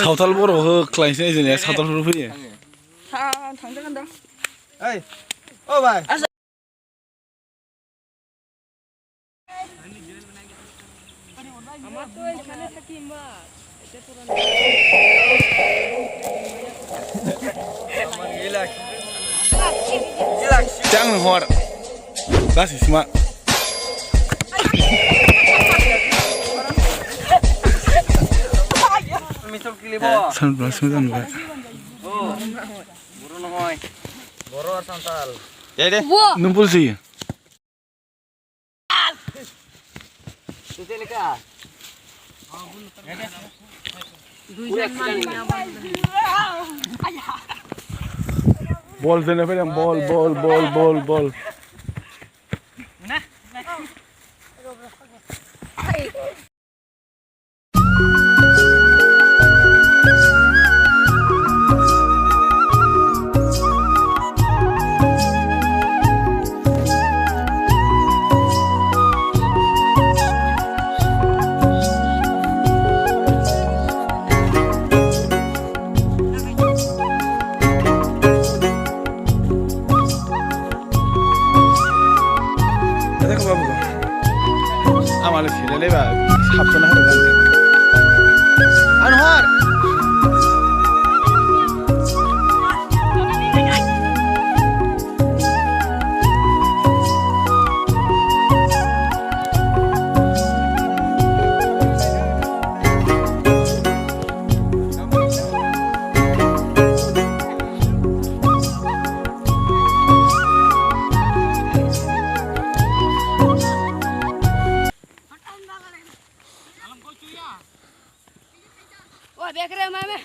सावथाल बर' होख्लायनोसै जोंनिया सावथालफोर फैयो थांजागोन दा ओइ ओ भाइ Jangan hor, kasih semua. Sangat sembilan belas. Oh, buru noy, boro santal. Ya deh. Numpul sih. Sudah nikah. Bol sana film bol. Amal sih, leleba, sabtu nah udah ganti. Anwar. Wah, biar keren mama.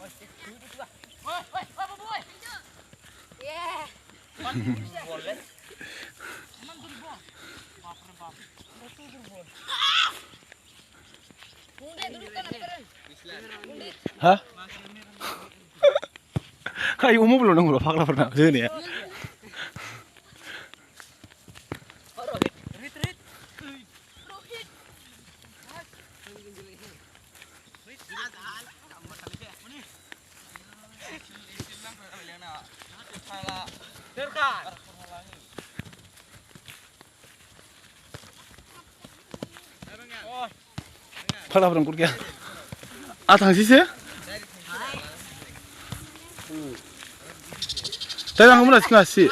Woi. Yeah. Hah? Kayak umum belum nunggu fakta pernah sini ya. Fakta pernah kurang. Tangsi sih? Tapi aku mau ngasih.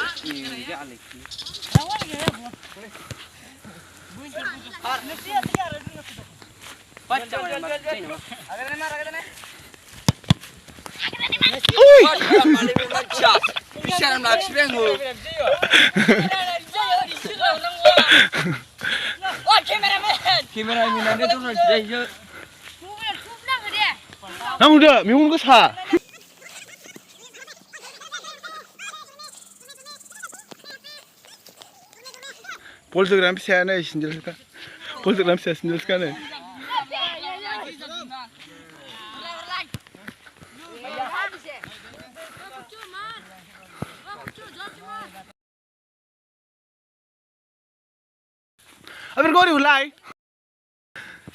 Namun dia, minum ke sah. Poltergram saya nih sendiri kan. Poltergram saya sendiri kan nih. Abis kau diulai.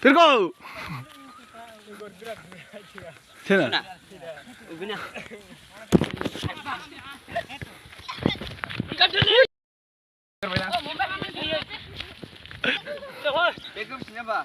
Terkau. Cina. Ubina. Begum siapa?